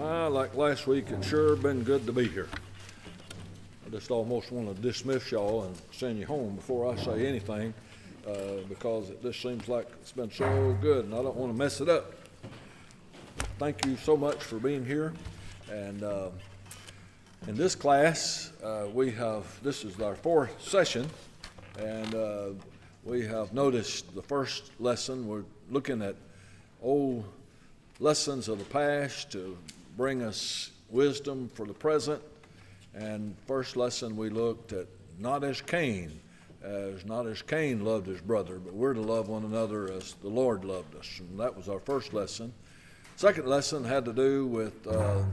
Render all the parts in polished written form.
Like last week, it's sure been good to be here. I just almost want to dismiss y'all and send you home before I say anything because it just seems like it's been so good and I don't want to mess it up. Thank you so much for being here. And in this class, this is our fourth session, and we have noticed the first lesson. We're looking at old lessons of the past to bring us wisdom for the present. And first lesson we looked at not as Cain loved his brother, but we're to love one another as the Lord loved us. And that was our first lesson. Second lesson had to do with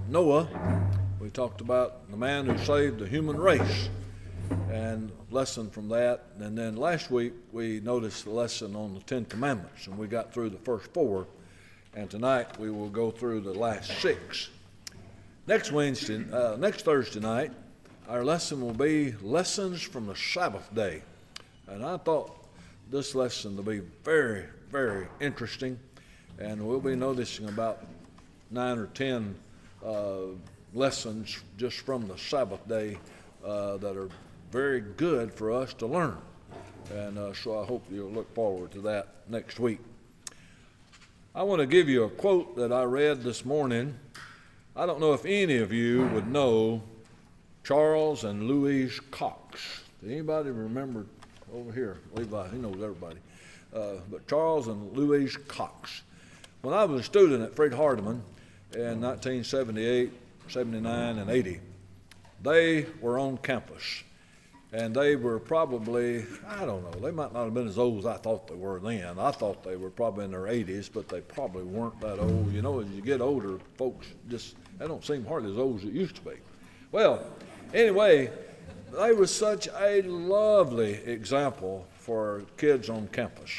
Noah. We talked about the man who saved the human race and lesson from that. And then last week we noticed the lesson on the Ten Commandments, and we got through the first four. And tonight we will go through the last six. Next Thursday night, our lesson will be lessons from the Sabbath day. And I thought this lesson to be very, very interesting. And we'll be noticing about 9 or 10 lessons just from the Sabbath day that are very good for us to learn. And so I hope you'll look forward to that next week. I want to give you a quote that I read this morning. I don't know if any of you would know Charles and Louise Cox. Does anybody remember over here? Levi, he knows everybody. But Charles and Louise Cox. When I was a student at Fred Hardeman in 1978, 79, and 80, they were on campus. And they were probably, I don't know, they might not have been as old as I thought they were then. I thought they were probably in their 80s, but they probably weren't that old. You know, as you get older, folks they don't seem hardly as old as it used to be. Well, anyway, they were such a lovely example for kids on campus.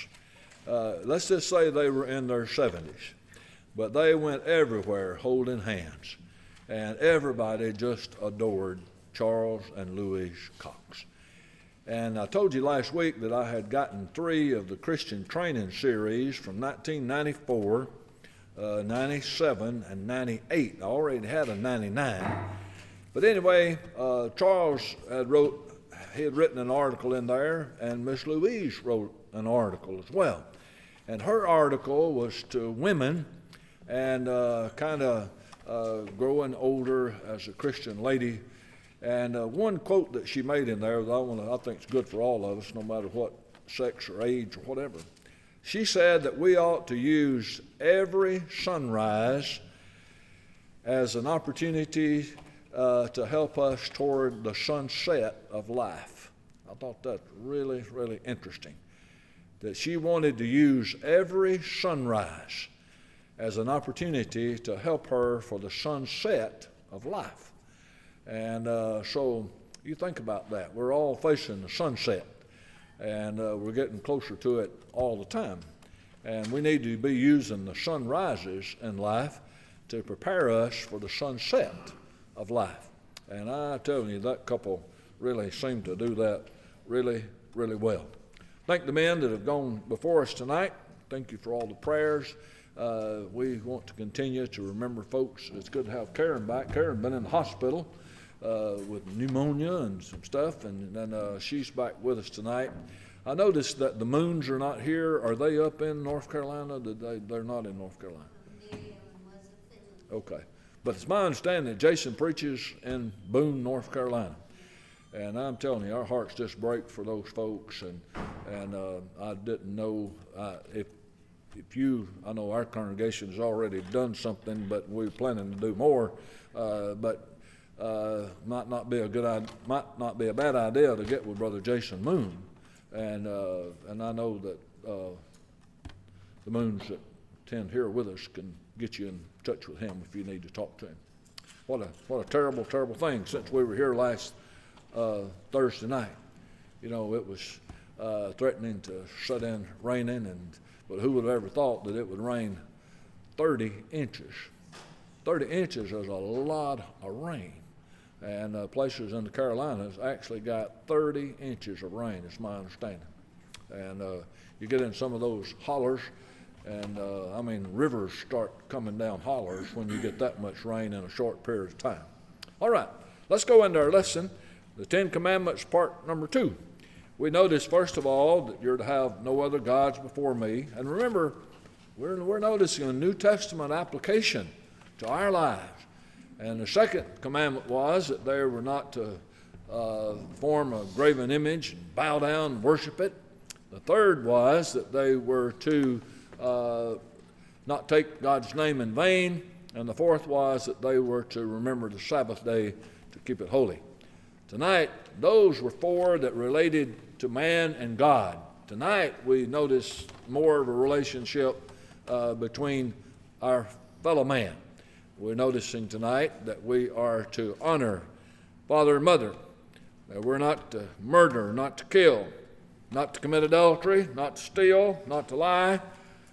Let's just say they were in their 70s, but they went everywhere holding hands, and everybody just adored Charles and Louise Cox. And I told you last week that I had gotten 3 of the Christian training series from 1994, 97, and 98. I already had a 99. But anyway, Charles had written an article in there, and Miss Louise wrote an article as well. And her article was to women and kind of growing older as a Christian lady. And one quote that she made in there that I think is good for all of us, no matter what sex or age or whatever. She said that we ought to use every sunrise as an opportunity to help us toward the sunset of life. I thought that really, really interesting. That she wanted to use every sunrise as an opportunity to help her for the sunset of life. And so you think about that. We're all facing the sunset, and we're getting closer to it all the time. And we need to be using the sunrises in life to prepare us for the sunset of life. And I tell you, that couple really seemed to do that really, really well. Thank the men that have gone before us tonight. Thank you for all the prayers. We want to continue to remember folks. It's good to have Karen back. Karen's been in the hospital with pneumonia and some stuff, and then she's back with us tonight. I noticed that the Moons are not here. Are they up in North Carolina? They're not in North Carolina. Okay. But it's my understanding that Jason preaches in Boone, North Carolina. And I'm telling you, our hearts just break for those folks. And I didn't know if I know our congregation has already done something, but we're planning to do more. But might not be a bad idea to get with Brother Jason Moon. And I know that the Moons that attend here with us can get you in touch with him if you need to talk to him. What a terrible, terrible thing since we were here last Thursday night. You know, it was threatening to shut in raining, but who would have ever thought that it would rain 30 inches? 30 inches is a lot of rain. And places in the Carolinas actually got 30 inches of rain, is my understanding. And you get in some of those hollers, And I mean, rivers start coming down hollers when you get that much rain in a short period of time. All right, let's go into our lesson, the Ten Commandments, part number 2. We notice, first of all, that you're to have no other gods before me. And remember, we're noticing a New Testament application to our lives. And the second commandment was that they were not to form a graven image and bow down and worship it. The third was that they were to not take God's name in vain. And the fourth was that they were to remember the Sabbath day to keep it holy. Tonight, those were 4 that related to man and God. Tonight, we notice more of a relationship between our fellow man. We're noticing tonight that we are to honor father and mother, that we're not to murder, not to kill, not to commit adultery, not to steal, not to lie,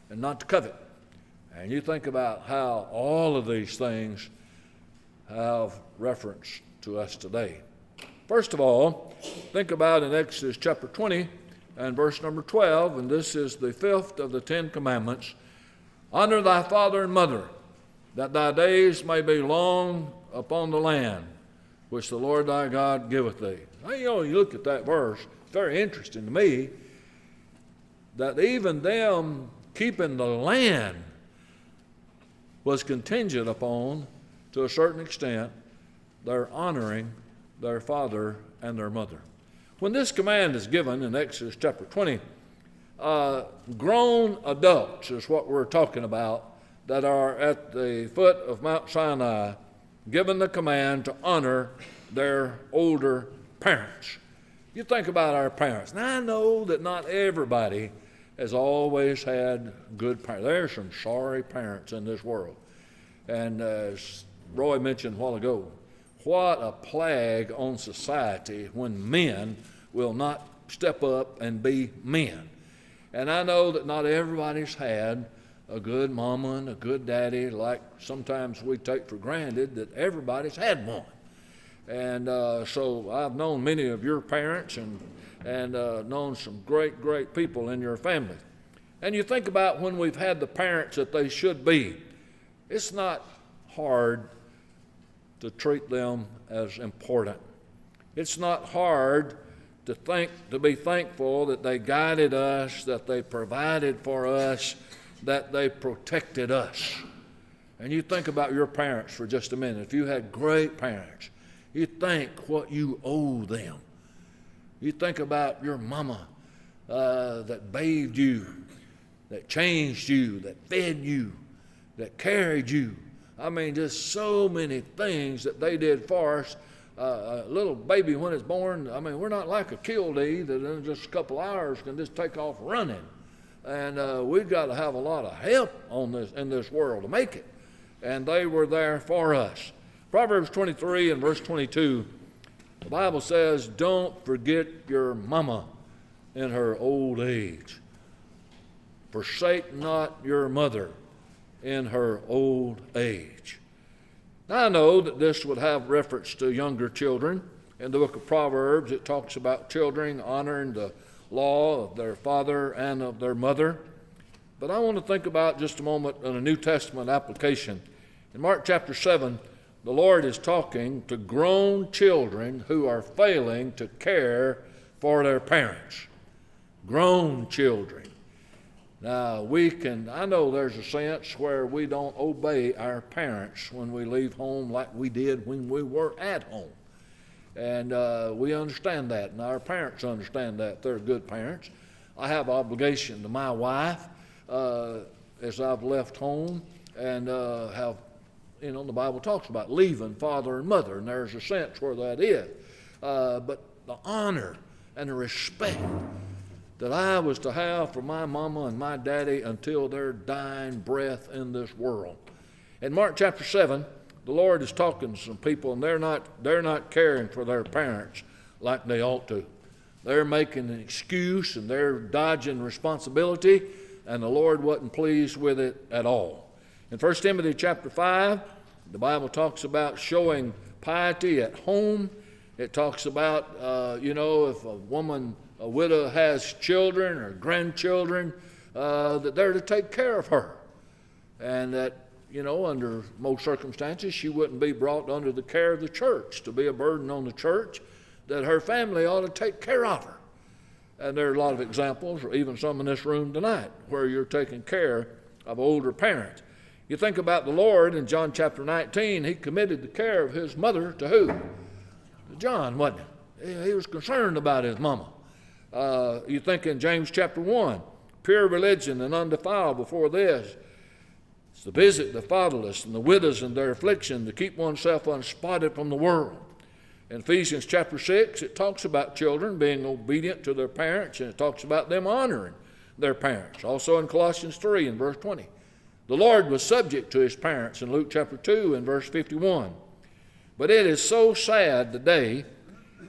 and not to covet. And you think about how all of these things have reference to us today. First of all, think about in Exodus chapter 20 and verse number 12, and this is the 5th of the 10 Commandments. Honor thy father and mother, that thy days may be long upon the land, which the Lord thy God giveth thee. Now, you look at that verse, it's very interesting to me that even them keeping the land was contingent upon, to a certain extent, their honoring their father and their mother. When this command is given in Exodus chapter 20, grown adults is what we're talking about, that are at the foot of Mount Sinai, given the command to honor their older parents. You think about our parents. Now, I know that not everybody has always had good parents. There are some sorry parents in this world. And as Roy mentioned a while ago, what a plague on society when men will not step up and be men. And I know that not everybody's had a good mama and a good daddy, like sometimes we take for granted that everybody's had one. And so I've known many of your parents and known some great, great people in your family. And you think about when we've had the parents that they should be, it's not hard to treat them as important. It's not hard to be thankful that they guided us, that they provided for us, that they protected us. And you think about your parents for just a minute. If you had great parents, you think what you owe them. You think about your mama that bathed you, that changed you, that fed you, that carried you. I mean, just so many things that they did for us. A little baby when it's born, I mean, we're not like a killdeer that in just a couple hours can just take off running. And we've got to have a lot of help in this world to make it. And they were there for us. Proverbs 23 and verse 22, the Bible says, don't forget your mama in her old age. Forsake not your mother in her old age. Now, I know that this would have reference to younger children. In the book of Proverbs, it talks about children honoring the law of their father and of their mother. But I want to think about just a moment in a New Testament application. In Mark chapter 7, the Lord is talking to grown children who are failing to care for their parents. Grown children. Now, I know there's a sense where we don't obey our parents when we leave home like we did when we were at home. And we understand that, and our parents understand that. They're good parents. I have obligation to my wife as I've left home and have, the Bible talks about leaving father and mother, and there's a sense where that is. But the honor and the respect that I was to have for my mama and my daddy until their dying breath in this world. In Mark chapter 7, the Lord is talking to some people, and they're not caring for their parents like they ought to. They're making an excuse, and they're dodging responsibility, and the Lord wasn't pleased with it at all. In 1 Timothy chapter 5, the Bible talks about showing piety at home. It talks about, if a widow has children or grandchildren, that they're to take care of her. And that, under most circumstances, she wouldn't be brought under the care of the church to be a burden on the church, that her family ought to take care of her. And there are a lot of examples, or even some in this room tonight, where you're taking care of older parents. You think about the Lord in John chapter 19, he committed the care of his mother to who? To John, wasn't he? He was concerned about his mama. You think in James chapter 1, pure religion and undefiled before this, it's to visit the fatherless and the widows in their affliction, to keep oneself unspotted from the world. In Ephesians chapter 6, it talks about children being obedient to their parents, and it talks about them honoring their parents. Also in Colossians 3 and verse 20. The Lord was subject to his parents in Luke chapter 2 and verse 51. But it is so sad today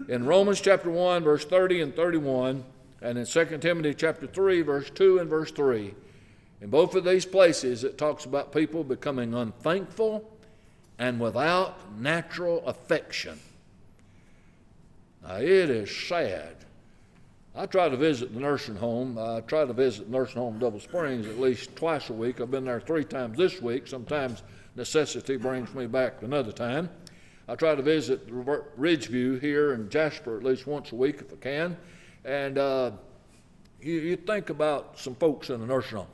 in Romans chapter 1 verse 30 and 31, and in 2 Timothy chapter 3 verse 2 and verse 3. In both of these places it talks about people becoming unthankful and without natural affection. Now, it is sad. I try to visit the nursing home. I try to visit the nursing home Double Springs at least twice a week. I've been there 3 times this week. Sometimes necessity brings me back another time. I try to visit Ridgeview here in Jasper at least once a week if I can. And you think about some folks in the nursing home.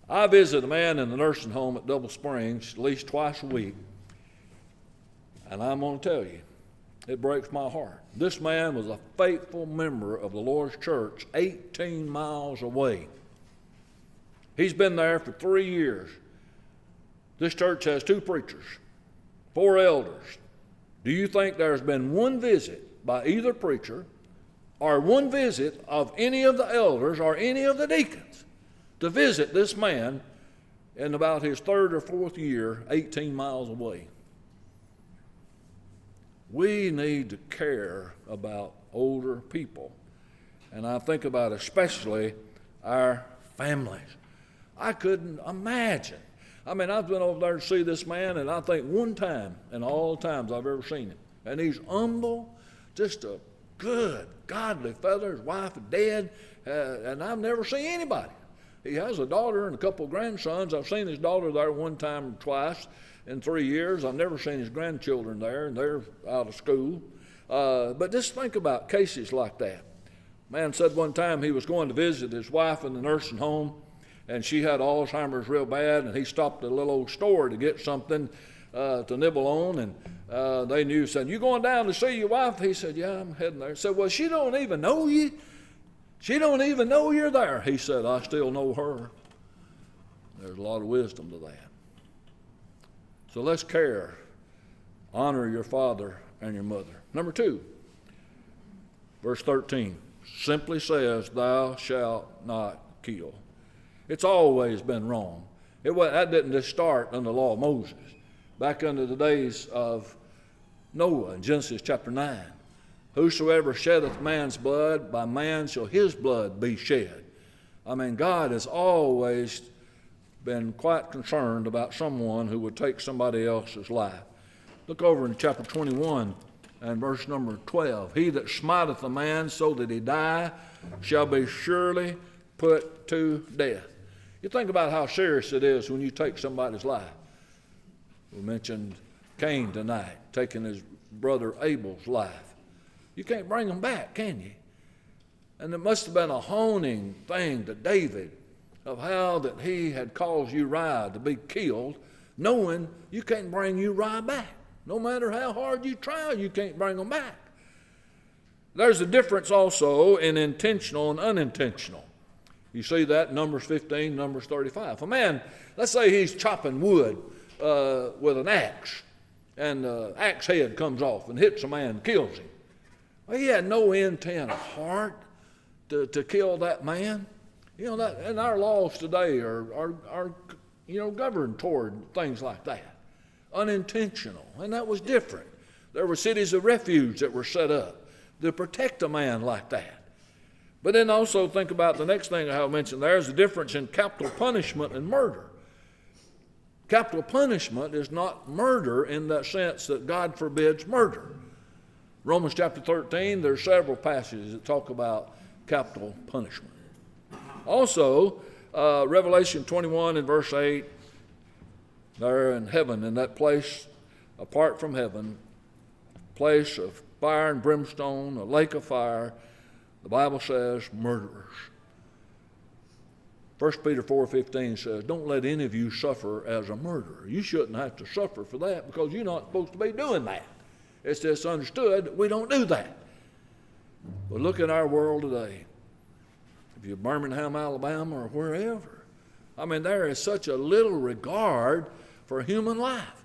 I visit a man in the nursing home at Double Springs at least twice a week. And I'm going to tell you, it breaks my heart. This man was a faithful member of the Lord's church 18 miles away. He's been there for 3 years. This church has 2 preachers, 4 elders. Do you think there's been one visit by either preacher or one visit of any of the elders or any of the deacons to visit this man in about his 3rd or 4th year, 18 miles away? We need to care about older people. And I think about especially our families. I couldn't imagine. I've been over there to see this man, and I think one time in all the times I've ever seen him. And he's humble, just a good, godly fellow. His wife is dead, and I've never seen anybody. He has a daughter and a couple of grandsons. I've seen his daughter there one time or twice in 3 years. I've never seen his grandchildren there, and they're out of school. But just think about cases like that. Man said one time he was going to visit his wife in the nursing home, and she had Alzheimer's real bad, and he stopped at a little old store to get something to nibble on, and they knew, said, "You going down to see your wife?" He said, "Yeah, I'm heading there." He said, "Well, she don't even know you. She don't even know you're there." He said, "I still know her." There's a lot of wisdom to that. So let's care. Honor your father and your mother. Number 2, verse 13, simply says, "Thou shalt not kill." It's always been wrong. That didn't just start under the law of Moses. Back under the days of Noah in Genesis chapter 9. "Whosoever sheddeth man's blood, by man shall his blood be shed." God has always been quite concerned about someone who would take somebody else's life. Look over in chapter 21 and verse number 12. "He that smiteth a man so that he die shall be surely put to death." You think about how serious it is when you take somebody's life. We mentioned Cain tonight, taking his brother Abel's life. You can't bring him back, can you? And it must have been a haunting thing to David of how that he had caused Uriah to be killed, knowing you can't bring Uriah back. No matter how hard you try, you can't bring him back. There's a difference also in intentional and unintentional. You see that in Numbers 15, Numbers 35. If a man, let's say he's chopping wood with an axe, and the axe head comes off and hits a man and kills him. Well, he had no intent of heart to kill that man. That, and our laws today are governed toward things like that. Unintentional, and that was different. There were cities of refuge that were set up to protect a man like that. But then also think about the next thing I have mentioned. There's a difference in capital punishment and murder. Capital punishment is not murder in that sense that God forbids murder. Romans chapter 13, there's several passages that talk about capital punishment. Also, Revelation 21 and verse 8, there in heaven, in that place apart from heaven, place of fire and brimstone, a lake of fire, the Bible says murderers. 1 Peter 4:15 says, don't let any of you suffer as a murderer. You shouldn't have to suffer for that because you're not supposed to be doing that. It's just understood that we don't do that. But look at our world today. If you're Birmingham, Alabama, or wherever, I mean, there is such a little regard for human life.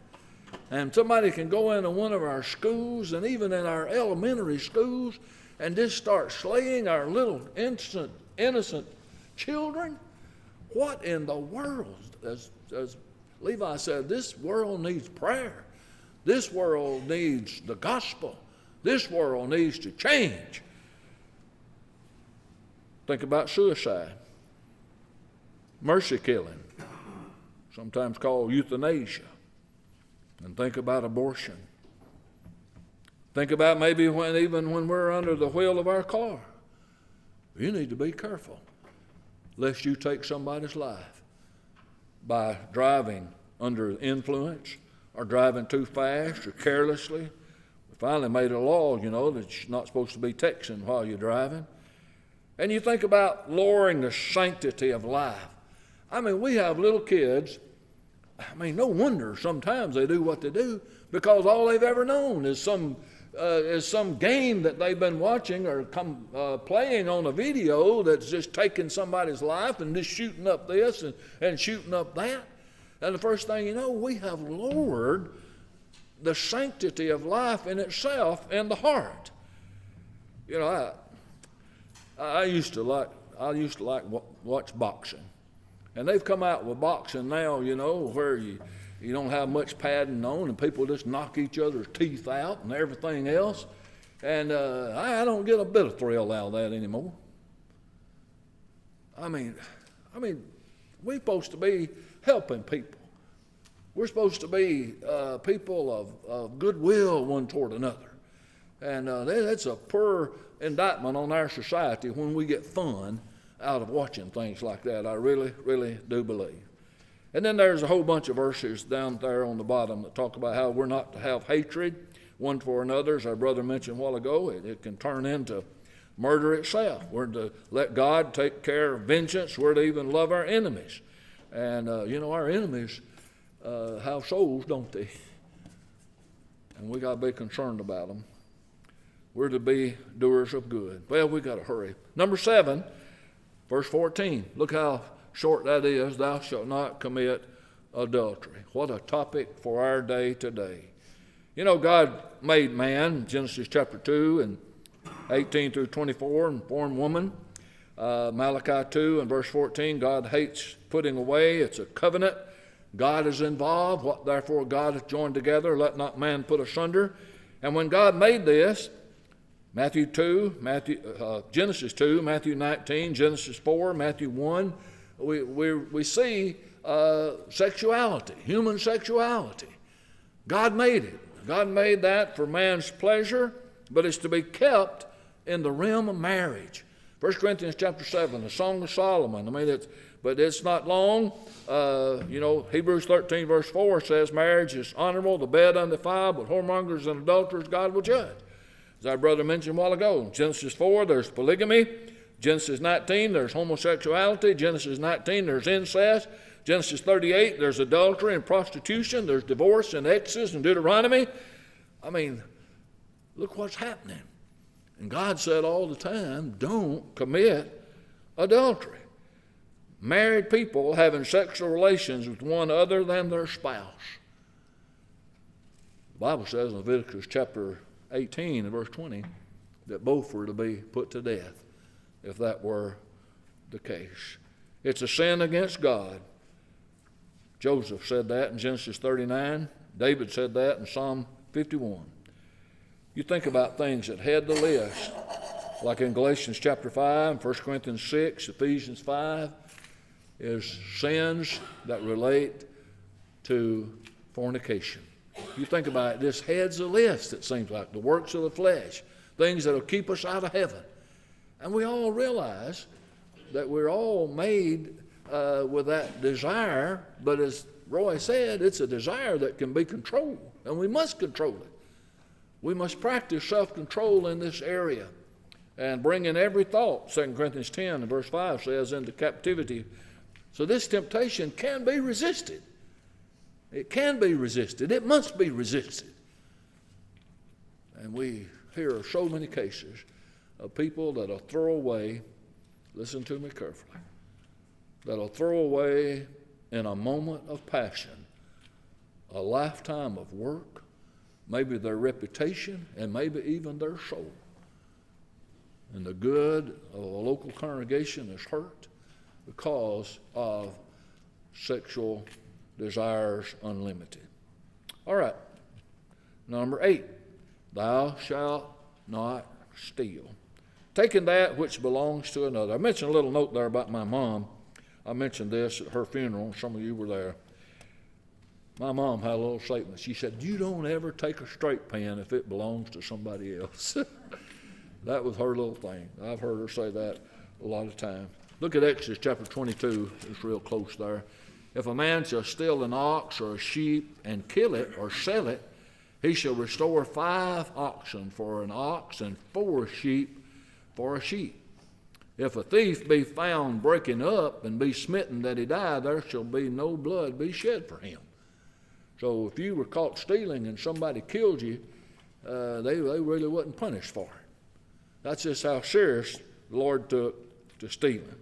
And somebody can go into one of our schools and even in our elementary schools and just start slaying our little innocent children. What in the world? As Levi said, this world needs prayer. This world needs the gospel. This world needs to change. Think about suicide, mercy killing, sometimes called euthanasia. And think about abortion. Think about maybe even when we're under the wheel of our car. You need to be careful lest you take somebody's life by driving under influence or driving too fast or carelessly. We finally made a law, that you're not supposed to be texting while you're driving. And you think about lowering the sanctity of life. I mean, we have little kids. I mean, no wonder sometimes they do what they do because all they've ever known is some game that they've been watching or playing on a video that's just taking somebody's life and just shooting up this and shooting up that. And the first thing you know, we have lowered the sanctity of life in itself in the heart. I used to like watch boxing. And they've come out with boxing now, where you don't have much padding on and people just knock each other's teeth out and everything else. And I don't get a bit of thrill out of that anymore. I mean, we're supposed to be helping people. We're supposed to be people of goodwill one toward another. And that's a poor indictment on our society when we get fun out of watching things like that. I really, really do believe. And then there's a whole bunch of verses down there on the bottom that talk about how we're not to have hatred one for another. As our brother mentioned a while ago, it can turn into murder itself. We're to let God take care of vengeance. We're to even love our enemies. And, our enemies have souls, don't they? And we got to be concerned about them. We're to be doers of good. Well, we got to hurry. Number 7, verse 14. Look how short that is. Thou shalt not commit adultery. What a topic for our day today. God made man, Genesis chapter 2 and 18 through 24, and formed woman. Malachi 2 and verse 14, God hates putting away. It's a covenant. God is involved. What therefore God hath joined together, let not man put asunder. And when God made this, Genesis 2, Matthew 19, Genesis 4, Matthew 1, we see sexuality, human sexuality. God made it. God made that for man's pleasure, but it's to be kept in the realm of marriage. 1 Corinthians chapter 7, the Song of Solomon. But it's not long. Hebrews 13 verse 4 says, marriage is honorable, the bed undefiled, but whoremongers and adulterers God will judge. As our brother mentioned a while ago, Genesis 4, there's polygamy. Genesis 19, there's homosexuality. Genesis 19, there's incest. Genesis 38, there's adultery and prostitution. There's divorce in Exodus and Deuteronomy. I mean, look what's happening. And God said all the time, don't commit adultery. Married people having sexual relations with one other than their spouse. The Bible says in Leviticus chapter 18 and verse 20 that both were to be put to death if that were the case. It's a sin against God. Joseph said that in Genesis 39. David said that in Psalm 51. You think about things that head the list, like in Galatians chapter 5, 1 Corinthians 6, Ephesians 5, is sins that relate to fornication. You think about it, this heads the list, it seems like, the works of the flesh, things that will keep us out of heaven. And we all realize that we're all made with that desire, but as Roy said, it's a desire that can be controlled, and we must control it. We must practice self-control in this area and bring in every thought, 2 Corinthians 10 and verse 5 says, into captivity. So this temptation can be resisted. It can be resisted. It must be resisted. And we hear of so many cases of people that'll throw away, listen to me carefully, that'll throw away in a moment of passion a lifetime of work, maybe their reputation, and maybe even their soul. And the good of a local congregation is hurt because of sexual desires unlimited. All right, number 8, thou shalt not steal. Taking that which belongs to another. I mentioned a little note there about my mom. I mentioned this at her funeral. Some of you were there. My mom had a little statement. She said, you don't ever take a straight pen if it belongs to somebody else. That was her little thing. I've heard her say that a lot of times. Look at Exodus chapter 22. It's real close there. If a man shall steal an ox or a sheep and kill it or sell it, he shall restore 5 oxen for an ox and 4 sheep for a sheep. If a thief be found breaking up and be smitten that he die, there shall be no blood be shed for him. So if you were caught stealing and somebody killed you, they really wasn't punished for it. That's just how serious the Lord took to stealing.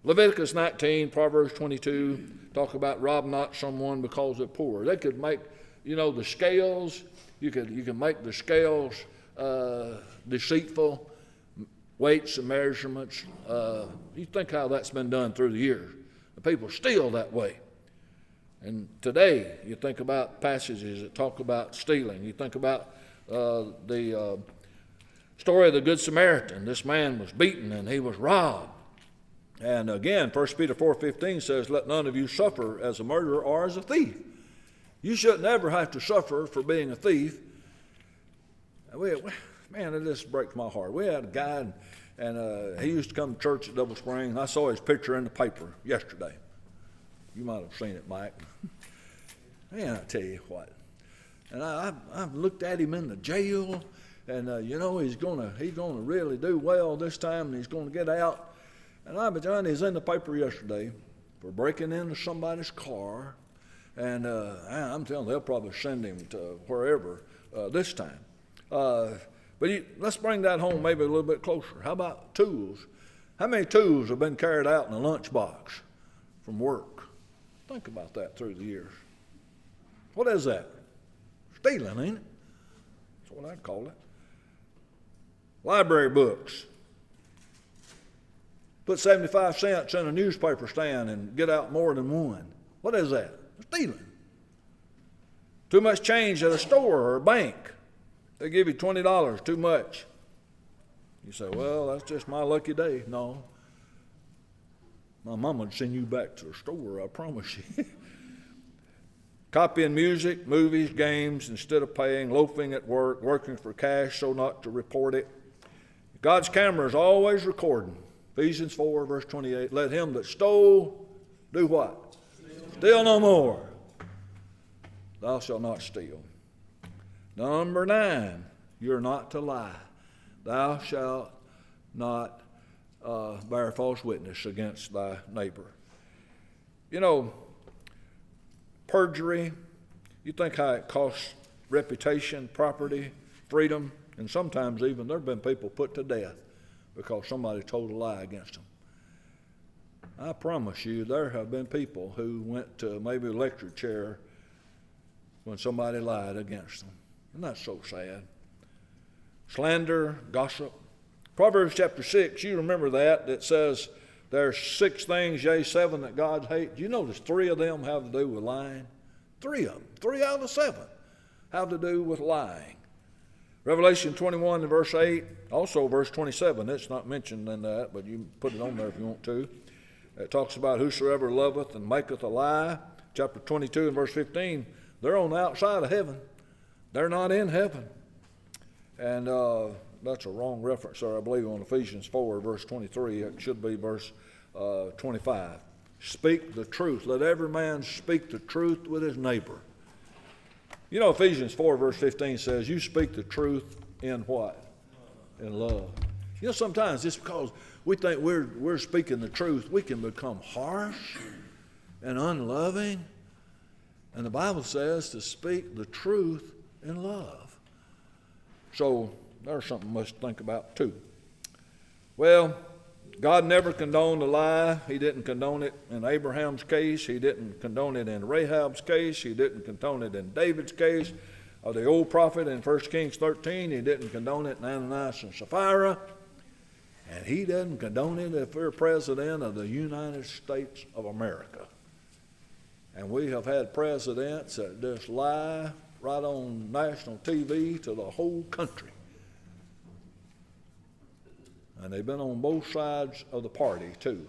Leviticus 19, Proverbs 22, talk about rob not someone because they're poor. They could make, the scales, you can make the scales deceitful, weights and measurements. You think how that's been done through the years. The people steal that way. And today, you think about passages that talk about stealing. You think about the story of the Good Samaritan. This man was beaten and he was robbed. And again, 1 Peter 4:15 says, let none of you suffer as a murderer or as a thief. You shouldn't ever have to suffer for being a thief. Man, it just breaks my heart. We had a guy, and he used to come to church at Double Spring. I saw his picture in the paper yesterday. You might have seen it, Mike. Man, I tell you what. And I've looked at him in the jail, and he's gonna really do well this time, and he's gonna get out. And he's in the paper yesterday for breaking into somebody's car, and I'm telling you, they'll probably send him to wherever this time. But let's bring that home maybe a little bit closer. How about tools? How many tools have been carried out in a lunchbox from work? Think about that through the years. What is that? Stealing, ain't it? That's what I'd call it. Library books. Put 75 cents in a newspaper stand and get out more than one. What is that? Stealing. Too much change at a store or a bank. They give you $20, too much. You say, well, that's just my lucky day. No. My mama would send you back to the store, I promise you. Copying music, movies, games instead of paying, loafing at work, working for cash so not to report it. God's camera is always recording. Ephesians 4, verse 28, let him that stole do what? Steal no more. Thou shalt not steal. Number 9, you're not to lie. Thou shalt not bear false witness against thy neighbor. Perjury, you think how it costs reputation, property, freedom, and sometimes even there have been people put to death because somebody told a lie against them. I promise you there have been people who went to maybe a lecture chair when somebody lied against them. And that's so sad. Slander, gossip. Proverbs chapter 6, you remember that says there's 6 things, yea, 7 that God hates. You notice 3 of them have to do with lying? 3 of them, 3 out of the 7 have to do with lying. Revelation 21 and verse 8, also verse 27. It's not mentioned in that, but you can put it on there if you want to. It talks about whosoever loveth and maketh a lie. Chapter 22 and verse 15, they're on the outside of heaven. They're not in heaven. And that's a wrong reference there, I believe, on Ephesians 4, verse 23. It should be verse 25. Speak the truth. Let every man speak the truth with his neighbor. You know, Ephesians 4, verse 15 says, you speak the truth in what? In love. You know, sometimes just because we think we're speaking the truth, we can become harsh and unloving. And the Bible says to speak the truth in love. So there's something we must think about too. Well, God never condoned a lie. He didn't condone it in Abraham's case. He didn't condone it in Rahab's case. He didn't condone it in David's case. Or the old prophet in 1 Kings 13. He didn't condone it in Ananias and Sapphira. And he doesn't condone it if we're president of the United States of America. And we have had presidents that just lie right on national TV to the whole country. And they've been on both sides of the party, too.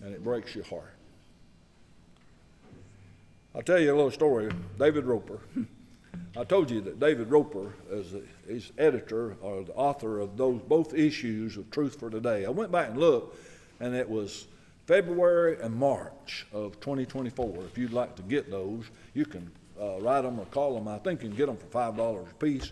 And it breaks your heart. I'll tell you a little story. David Roper. I told you that David Roper is editor or the author of those both issues of Truth for Today. I went back and looked, and it was February and March of 2024. If you'd like to get those, you can write them or call them. I think you can get them for $5 a piece.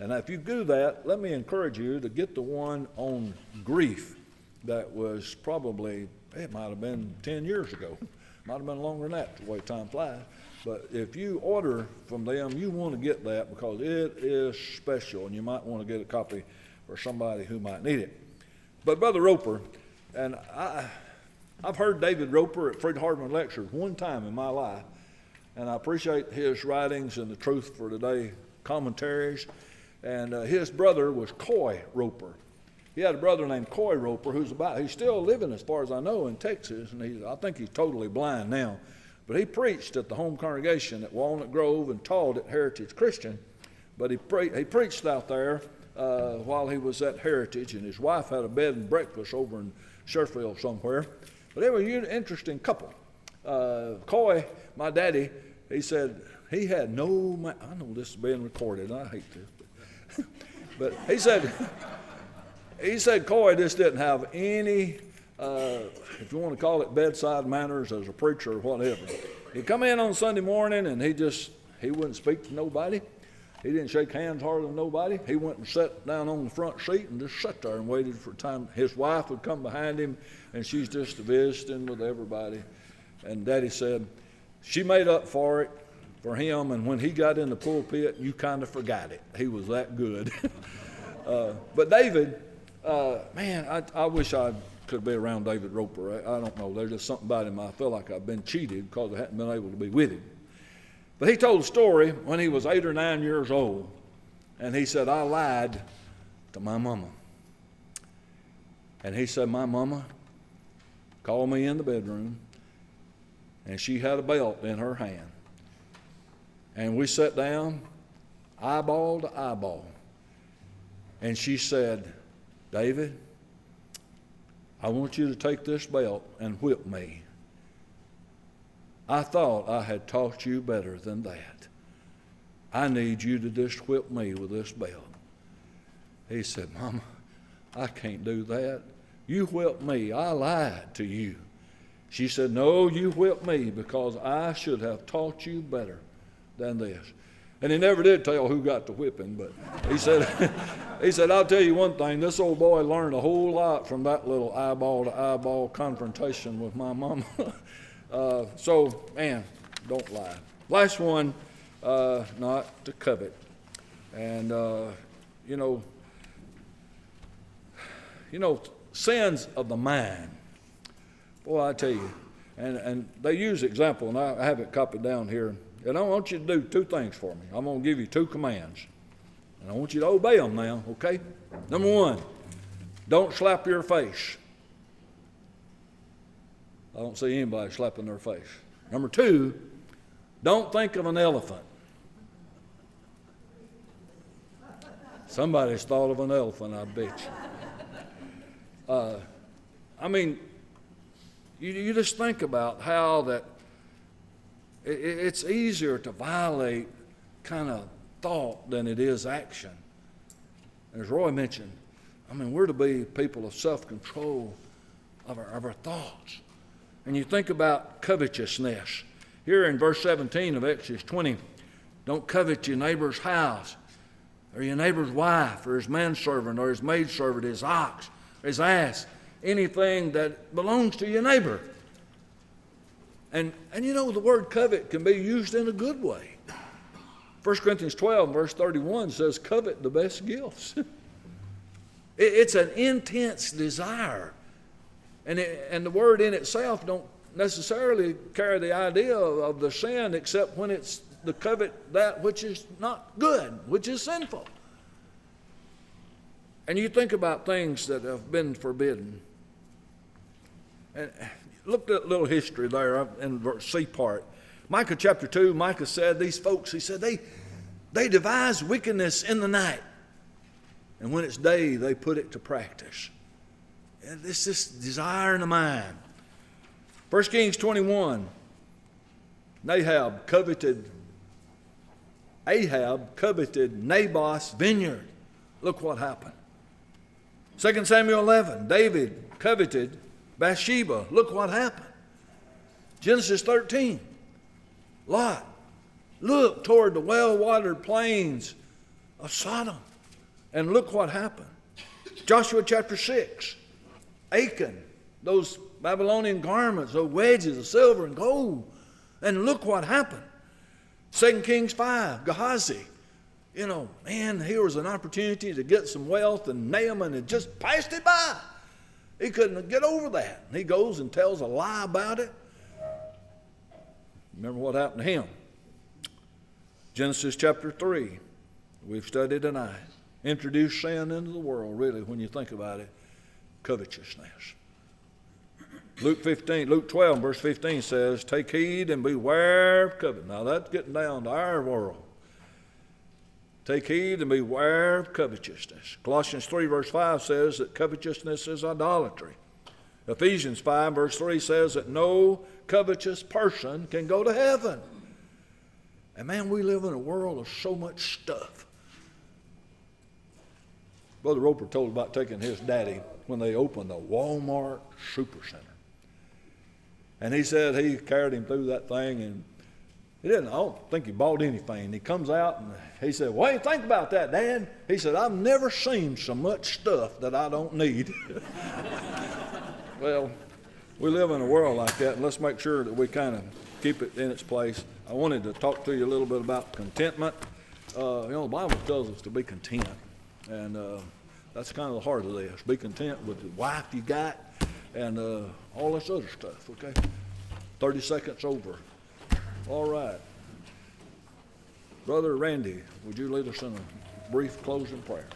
And if you do that, let me encourage you to get the one on grief that was probably, it might have been 10 years ago. Might have been longer than that, the way time flies. But if you order from them, you want to get that because it is special, and you might want to get a copy for somebody who might need it. But Brother Roper, and I've heard David Roper at Fred Hardman lectures one time in my life, and I appreciate his writings and the Truth for Today commentaries. And his brother was Coy Roper. He had a brother named Coy Roper he's still living, as far as I know, in Texas, and I think he's totally blind now. But he preached at the home congregation at Walnut Grove and taught at Heritage Christian. But he preached out there while he was at Heritage, and his wife had a bed and breakfast over in Sherfield somewhere. But they were an interesting couple. Coy, my daddy, he said he had I know this is being recorded, and I hate this. But he said Coy just didn't have any, if you want to call it bedside manners as a preacher or whatever. He'd come in on Sunday morning and he wouldn't speak to nobody. He didn't shake hands hardly with nobody. He went and sat down on the front seat and just sat there and waited for time. His wife would come behind him and she's just visiting with everybody. And Daddy said, she made up for it. For him, and when he got in the pulpit, you kind of forgot it. He was that good. But David, man, I wish I could be around David Roper. I don't know. There's just something about him. I feel like I've been cheated because I hadn't been able to be with him. But he told a story when he was 8 or 9 years old, and he said, I lied to my mama. And he said, my mama called me in the bedroom, and she had a belt in her hand. And we sat down, eyeball to eyeball. And she said, David, I want you to take this belt and whip me. I thought I had taught you better than that. I need you to just whip me with this belt. He said, Mama, I can't do that. You whipped me. I lied to you. She said, no, you whipped me because I should have taught you better than this. And he never did tell who got the whipping, but he said, I'll tell you one thing, this old boy learned a whole lot from that little eyeball to eyeball confrontation with my mama. So, man, don't lie. Last one, not to covet. And, you know, sins of the mind. Boy, I tell you, and they use example, and I have it copied down here. And I want you to do 2 things for me. I'm going to give you 2 commands. And I want you to obey them now, okay? Number 1, don't slap your face. I don't see anybody slapping their face. Number 2, don't think of an elephant. Somebody's thought of an elephant, I bet you. I mean, you just think about how that it's easier to violate kind of thought than it is action. And as Roy mentioned, I mean, we're to be people of self-control of our thoughts. And you think about covetousness. Here in verse 17 of Exodus 20, don't covet your neighbor's house, or your neighbor's wife, or his manservant, or his maidservant, his ox, or his ass, anything that belongs to your neighbor. And you know, the word covet can be used in a good way. 1 Corinthians 12, verse 31 says, covet the best gifts. It's an intense desire. And the word in itself don't necessarily carry the idea of the sin, except when it's the covet that which is not good, which is sinful. And you think about things that have been forbidden. And look at a little history there in the C part. Micah chapter 2, Micah said, these folks, he said, they devise wickedness in the night. And when it's day, they put it to practice. And it's this desire in the mind. 1 Kings 21, Ahab coveted Naboth's vineyard. Look what happened. 2 Samuel 11, David coveted Bathsheba. Look what happened. Genesis 13, Lot looked toward the well-watered plains of Sodom. And look what happened. Joshua chapter 6, Achan, those Babylonian garments, those wedges of silver and gold. And look what happened. 2 Kings 5, Gehazi. You know, man, here was an opportunity to get some wealth, and Naaman had just passed it by. He couldn't get over that. And he goes and tells a lie about it. Remember what happened to him. Genesis chapter 3, we've studied tonight. Introduced sin into the world, really, when you think about it. Covetousness. Luke 12, verse 15 says, take heed and beware of covet. Now that's getting down to our world. Take heed and beware of covetousness. Colossians 3, verse 5 says that covetousness is idolatry. Ephesians 5, verse 3 says that no covetous person can go to heaven. And man, we live in a world of so much stuff. Brother Roper told about taking his daddy when they opened the Walmart Supercenter. And he said he carried him through that thing, and I don't think he bought anything. He comes out and he said, what do you think about that, Dad? He said, I've never seen so much stuff that I don't need. Well, we live in a world like that, and let's make sure that we kind of keep it in its place. I wanted to talk to you a little bit about contentment. The Bible tells us to be content, and that's kind of the heart of this. Be content with the wife you got and all this other stuff, okay? 30 seconds over. All right. Brother Randy, would you lead us in a brief closing prayer?